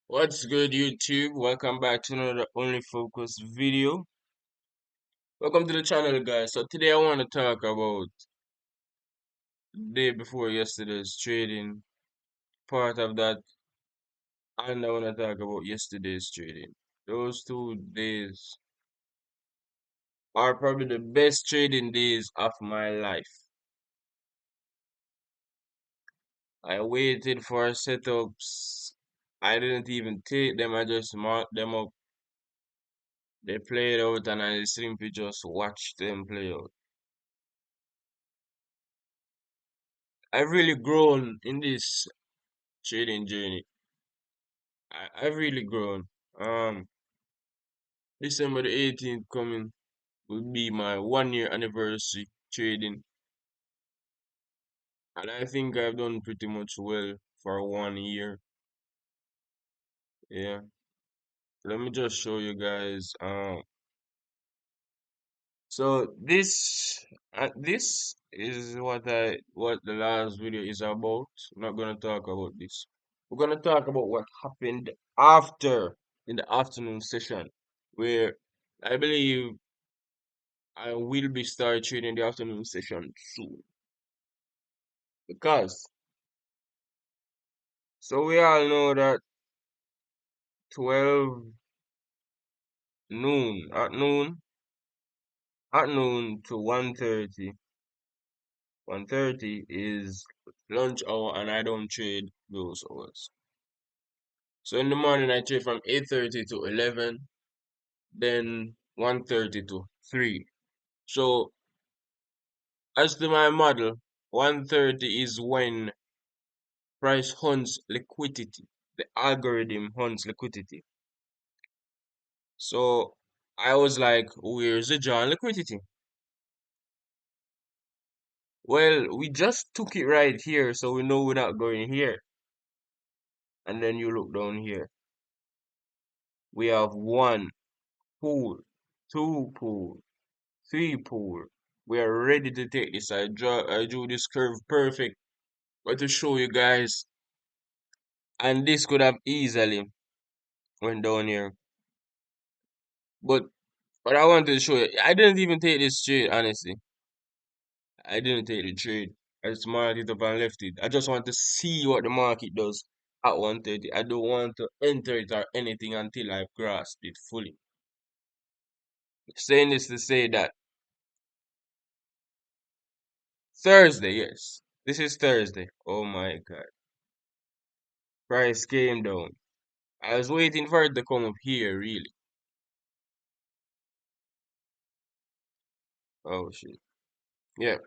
What's good, YouTube? Welcome back to another Only Focus video. Welcome to the channel, guys. So today I want to talk about the day before yesterday's trading, part of that, and I want to talk about yesterday's trading. Those 2 days are probably the best trading days of my life. I waited for setups. I didn't even take them. I just marked them up. They played out, and I simply just watched them play out. I've really grown in this trading journey. I've really grown. December the 18th coming will be my 1 year anniversary trading, and I think I've done pretty much well for 1 year. Yeah, let me just show you guys. So this is what the last video is about. I'm not gonna talk about this. We're gonna talk about what happened after in the afternoon session, where I believe I will be start trading the afternoon session soon because so we all know that 12 noon at noon to 1:30 is lunch hour and I don't trade those hours. So in the morning I trade from 8:30 to 11, then 1:30 to 3. So as to my model, 1:30 is when price hunts liquidity. The algorithm hunts liquidity. So I was like, where's the John liquidity? Well, we just took it right here, so we know we're not going here. And then you look down here. We have one pool, two pool, three pool. We are ready to take this. I drew this curve perfect, but to show you guys. And this could have easily went down here. But I wanted to show you. I didn't even take this trade, honestly. I didn't take the trade. I just marked it up and left it. I just want to see what the market does at 1:30. I don't want to enter it or anything until I've grasped it fully. Saying this to say that Thursday, yes. This is Thursday. Oh my God. Price came down. I was waiting for it to come up here, really. Oh shit. Yeah.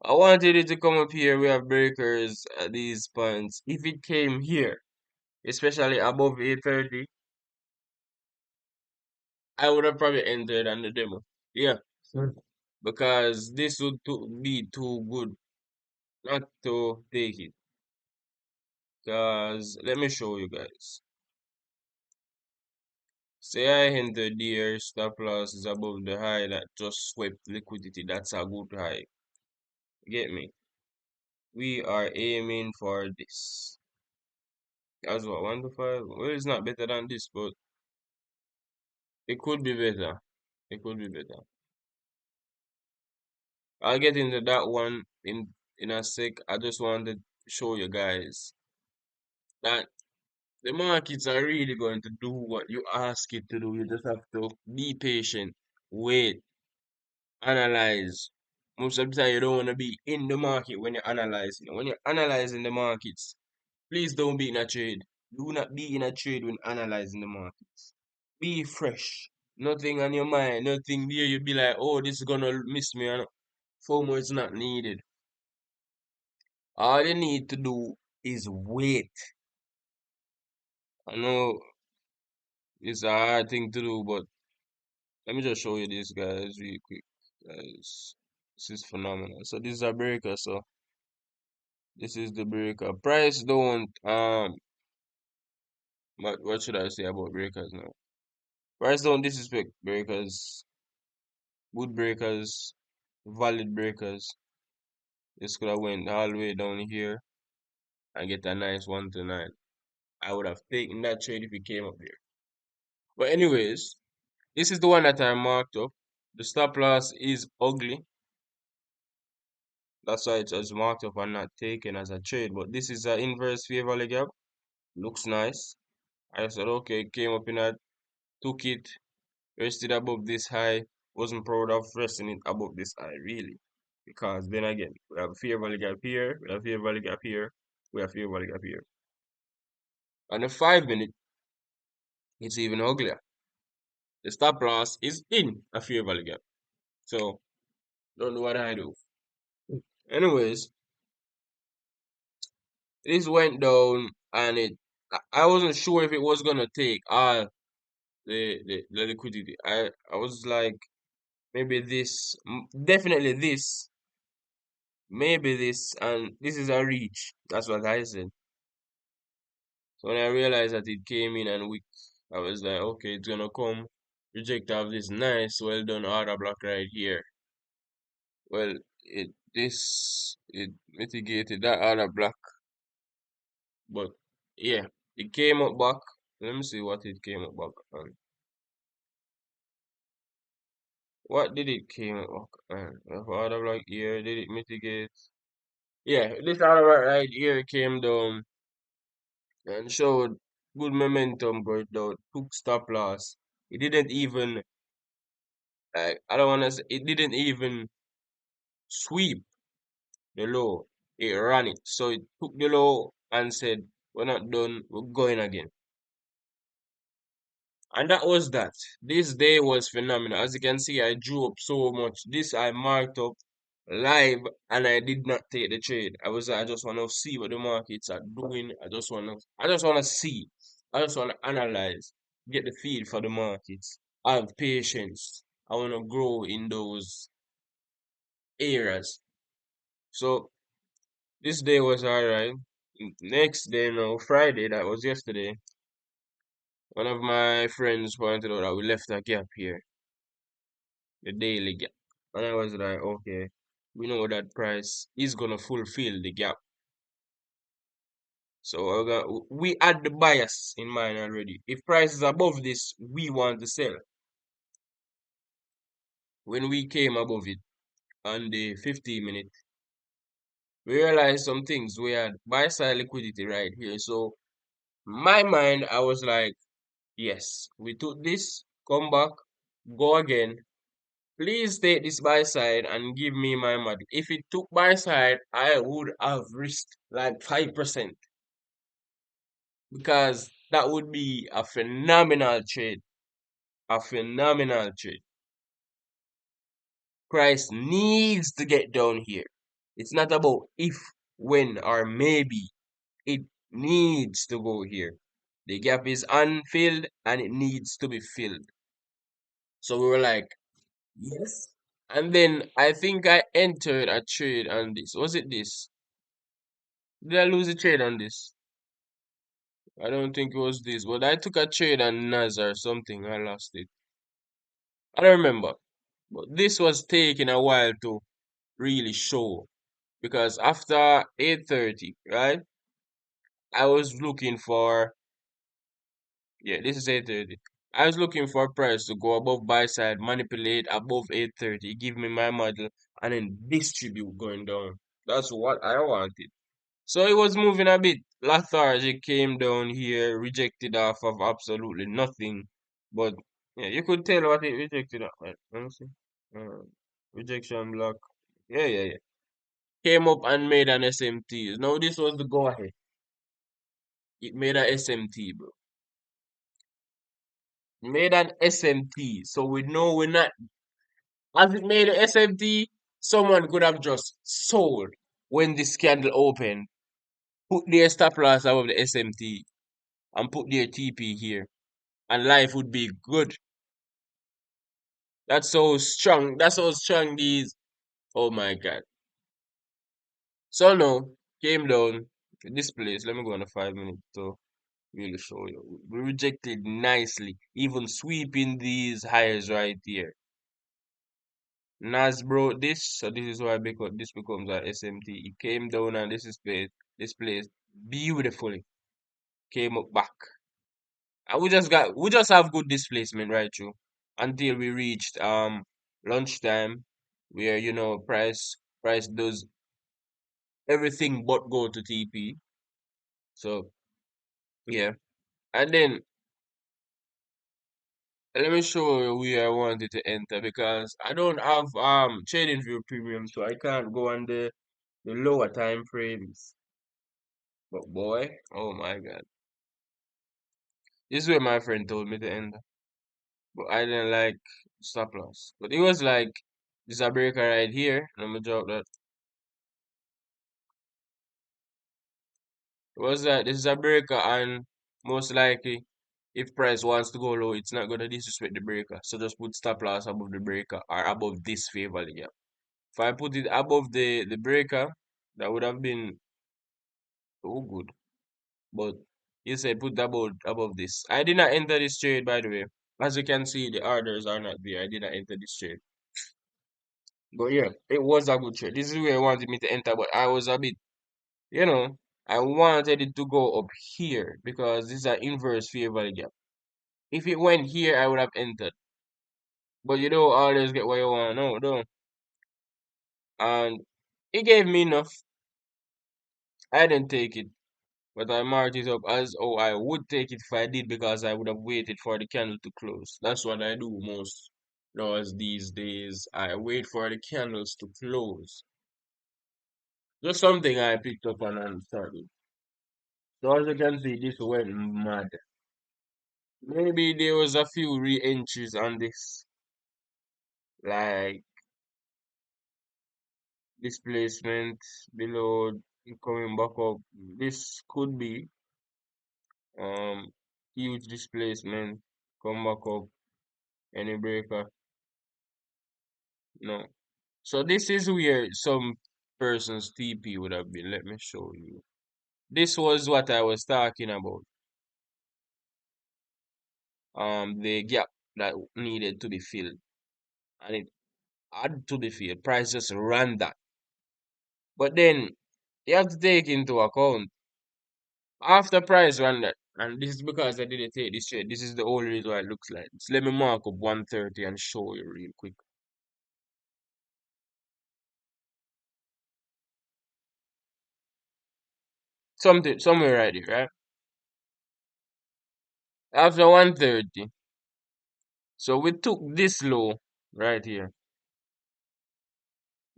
I wanted it to come up here. We have breakers at these points. If it came here, especially above 8:30, I would have probably entered on the demo. Yeah. Because this would be too good not to take it. Because let me show you guys. Say I entered there, stop loss is above the high that just swept liquidity. That's a good high. Get me? We are aiming for this. That's what 1 to 5. Well, it's not better than this, but it could be better. It could be better. I'll get into that one in a sec. I just wanted to show you guys that the markets are really going to do what you ask it to do. You just have to be patient, wait, analyze. Most of the time, you don't want to be in the market when you're analyzing. When you're analyzing the markets, please don't be in a trade. Do not be in a trade when analyzing the markets. Be fresh. Nothing on your mind, nothing there. You be like, oh, this is gonna miss me. And FOMO is not needed. All you need to do is wait. I know it's a hard thing to do, but let me just show you this, guys, real quick. Guys, this is phenomenal. So this is a breaker. So this is the breaker. Price don't what should I say about breakers now? Price don't disrespect breakers, good breakers, valid breakers. This could have went all the way down here and get a nice 1 to 9. I would have taken that trade if it came up here. But anyways, this is the one that I marked up. The stop loss is ugly. That's why it's as marked up and not taken as a trade. But this is an inverse fair value gap. Looks nice. I said, okay, came up in that, took it, rested above this high. Wasn't proud of resting it above this high, really. Because then again, we have a fair value gap here, we have fair value gap here, we have fair value gap here. And the 5 minute, it's even uglier. The stop loss is in a fair value gap. So, don't know what I do. Anyways, this went down and I wasn't sure if it was gonna take all the liquidity. I was like, maybe this, definitely this, maybe this, and this is a reach. That's what I said. So when I realized that it came in and weak, I was like, okay, it's gonna come. Reject of this nice, well done order block right here. Well, it mitigated that order block, but yeah, it came up back. Let me see what it came up back on. What did it came up back on? The order block here, did it mitigate? Yeah, this order block right here came down and showed good momentum going down, took stop loss. It didn't even, I don't want to say, it didn't even sweep the low. It ran it. So it took the low and said, we're not done, we're going again. And that was that. This day was phenomenal. As you can see, I drew up so much. This I marked up live and I did not take the trade. I just want to see what the markets are doing. I just want to see. I just want to analyze, get the feel for the markets. I have patience. I want to grow in those areas. So this day was alright. Next day, no, Friday, that was yesterday. One of my friends pointed out that we left a gap here, the daily gap. And I was like, okay, we know that price is gonna fulfill the gap. So we had the bias in mind already. If price is above this, we want to sell. When we came above it on the 15 minute, we realized some things. We had buy side liquidity right here. So my mind, I was like, yes, we took this, come back, go again. Please take this buy side and give me my money. If it took buy side, I would have risked like 5% because that would be a phenomenal trade. A phenomenal trade. Price needs to get down here. It's not about if, when, or maybe. It needs to go here. The gap is unfilled and it needs to be filled. So we were like, yes. And then I think I entered a trade on this. Was it this? Did I lose a trade on this? I don't think it was this, but I took a trade on NAS or something. I lost it. I don't remember. But this was taking a while to really show because after 8:30, right? I was looking for, yeah, this is 8:30. I was looking for price to go above buy side, manipulate above 8:30, give me my model, and then distribute going down. That's what I wanted. So it was moving a bit lethargic, came down here, rejected off of absolutely nothing. But yeah, you could tell what it rejected off. Right, let me see. Uh, Rejection block. Yeah, yeah, yeah. Came up and made an SMT. Now this was the go ahead. It made a SMT, bro. Made an SMT. So we know we're not, as it made an SMT, someone could have just sold when this candle opened, put their stop loss above the SMT and put their TP here, and life would be good. That's so strong. That's how strong these. Oh my God. So no, came down this place. Let me go on a 5 minute to really show you. We rejected nicely, even sweeping these highs right here. Nas this, so this is why because this becomes our SMT. It came down and this is place. This place beautifully. Came up back. And we just have good displacement right through until we reached lunchtime where price does everything but go to TP. So yeah. And then let me show you where I wanted to enter because I don't have trading view premium, so I can't go on the lower time frames. But boy, oh my god. This is where my friend told me to enter. But I didn't like stop loss. But it was like this is a breaker right here. Let me drop that. It was that this is a breaker and most likely if price wants to go low, it's not gonna disrespect the breaker. So just put stop loss above the breaker or above this favor gap. If I put it above the breaker, that would have been oh good. But you said put above this. I did not enter this trade by the way. As you can see, the orders are not there. I did not enter this trade. But yeah, it was a good trade. This is where I wanted me to enter, but I was a bit, you know, I wanted it to go up here because this is an inverse fair value gap. If it went here, I would have entered. But you don't always get what you want, no, don't. And it gave me enough. I didn't take it, but I marked it up as oh I would take it if I did because I would have waited for the candle to close. That's what I do most nowadays these days. I wait for the candles to close. Just something I picked up on and started. So as you can see, this went mad. Maybe there was a few re-entries on this, like displacement below coming back up. This could be um huge displacement, come back up, any breaker. No. So this is where some person's TP would have been. Let me show you. This was what I was talking about. The gap that needed to be filled, and it had to be filled. Price just ran that. But then you have to take into account after price ran that, and this is because I didn't take this trade. This is the only reason why it looks like this. Let me mark up 130 and show you real quick. Something somewhere right here, right? After 130, so we took this low right here,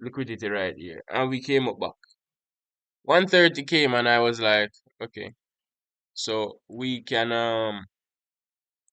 liquidity right here, and we came up back. 130 came, and I was like, okay, so we can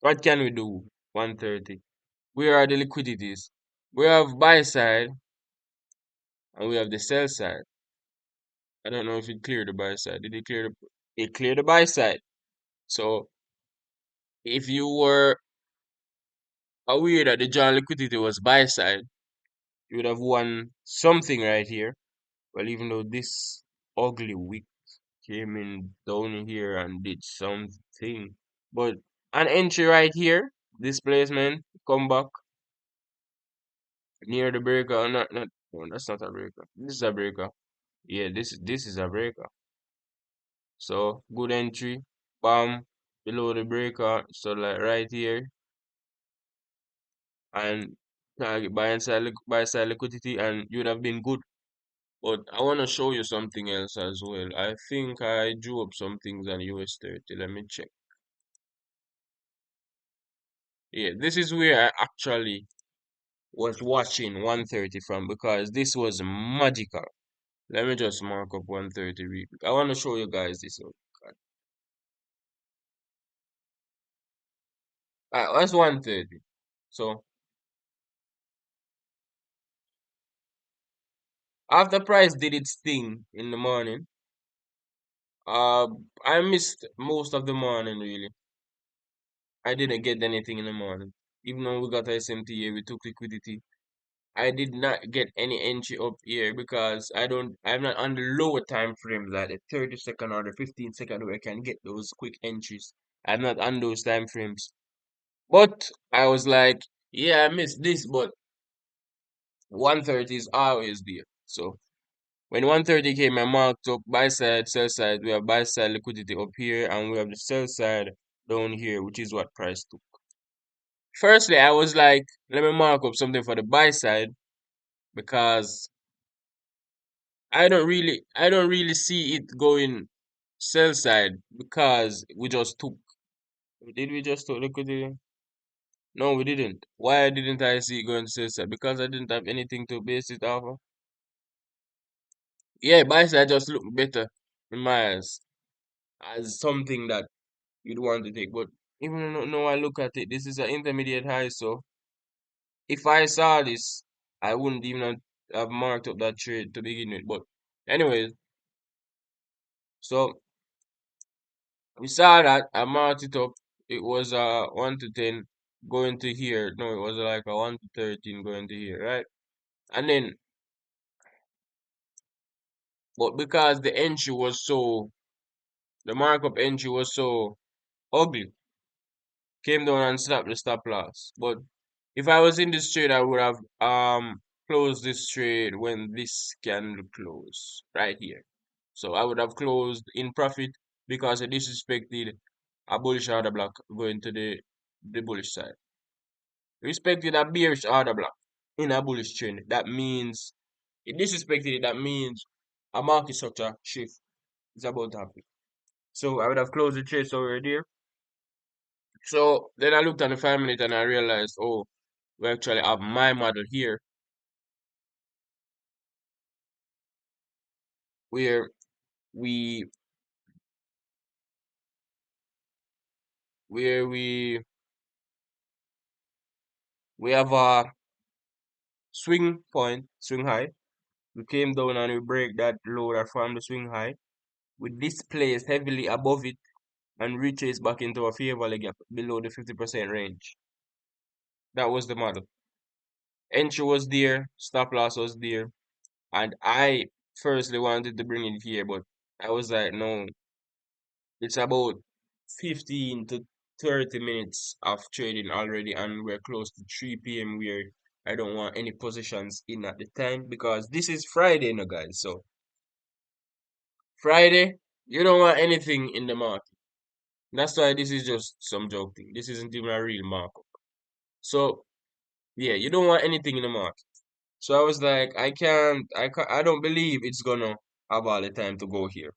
what can we do? 130. Where are the liquidities? We have buy side and we have the sell side. I don't know if it cleared the buy side. Did it clear the it cleared the buy side? So if you were aware that the John liquidity was buy side, you would have won something right here. Well, even though this ugly wick came in down here and did something, but an entry right here, displacement, come back near the breaker. Not. No, that's not a breaker. This is a breaker. Yeah, this is a breaker. So good entry, bam, below the breaker. So like right here and target buy side liquidity, and you would have been good. But I want to show you something else as well. I think I drew up some things on US 30. Let me check. Yeah, this is where I actually was watching 130 from because this was magical. Let me just mark up 130 real quick. I want to show you guys this one. That's 130. So after price did its thing in the morning, uh, I missed most of the morning really. I didn't get anything in the morning. Even though we got SMTA, we took liquidity. I did not get any entry up here because I'm not on the lower time frames like the 30-second or the 15-second where I can get those quick entries. I'm not on those time frames. But I was like, yeah, I missed this, but 130 is always there. So When 130 came, I marked up buy side, sell side. We have buy side liquidity up here, and we have the sell side down here, which is what price took. Firstly, I was like, let me mark up something for the buy side because I don't really see it going sell side because we just took. Did we just took liquidity? No, we didn't. Why didn't I see it going sell side? Because I didn't have anything to base it off of. Yeah, buy side just looked better in my eyes as something that you'd want to take. But even though I look at it, this is an intermediate high, so if I saw this, I wouldn't even have marked up that trade to begin with. But anyways, so we saw that I marked it up. It was 1 to 10 going to here. No, it was like a 1 to 13 going to here, right? And then, but because the markup entry was so ugly, came down and slapped the stop loss. But if I was in this trade, I would have closed this trade when this candle closed right here. So I would have closed in profit because I disrespected a bullish order block going to the bullish side. Respected a bearish order block in a bullish trend. That means it disrespected it. That means a market structure shift is about to happen. So I would have closed the trade over there. So then I looked at the 5 minute and I realized, oh, we actually have my model here where we where we have a swing point, swing high. We came down and we break that low that formed the swing high. We displaced heavily above it and retraced back into a fair value gap below the 50% range. That was the model. Entry was there, stop loss was there, and I firstly wanted to bring it here, but I was like, no, it's about 15 to 30 minutes of trading already, and we're close to 3 p.m. where I don't want any positions in at the time because this is Friday, no guys. So Friday, you don't want anything in the market. That's why this is just some joke thing. This isn't even a real markup. So yeah, you don't want anything in the market. So I was like, I don't believe it's gonna have all the time to go here.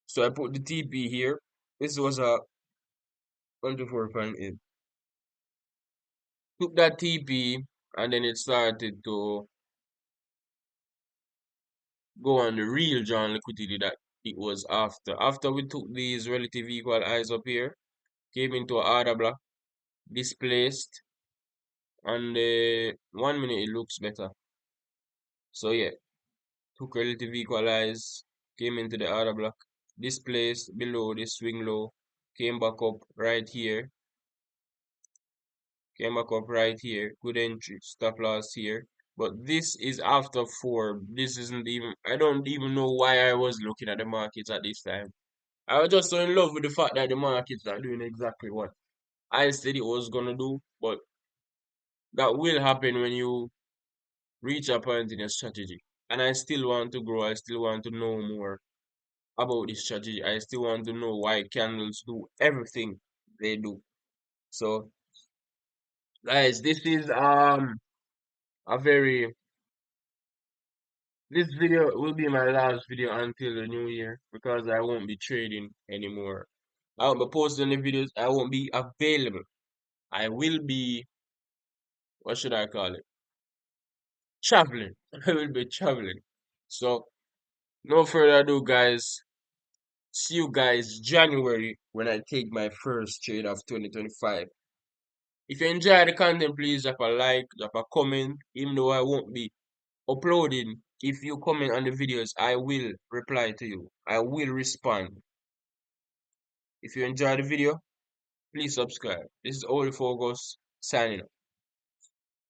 So I put the TP here. This was a 24.8. Took that TP and then it started to go on the real John liquidity that it was after. After we took these relative equal highs up here, came into a order block, displaced, and 1 minute it looks better. So yeah, took relative equal highs, came into the order block, displaced below this swing low, came back up right here, came back up right here, good entry, stop loss here. But this is after 4. This isn't even, I don't even know why I was looking at the markets at this time. I was just so in love with the fact that the markets are doing exactly what I said it was gonna do. But that will happen when you reach a point in your strategy. And I still want to grow. I still want to know more about this strategy. I still want to know why candles do everything they do. So, guys, this is a very this video will be my last video until the new year because I won't be trading anymore. I won't be posting the videos. I won't be available. I will be, what should I call it? Traveling. I will be traveling. So, no further ado, guys. See you guys January when I take my first trade of 2025. If you enjoy the content, please drop a like, drop a comment. Even though I won't be uploading, if you comment on the videos, I will reply to you. I will respond. If you enjoy the video, please subscribe. This is Oli Focus signing off.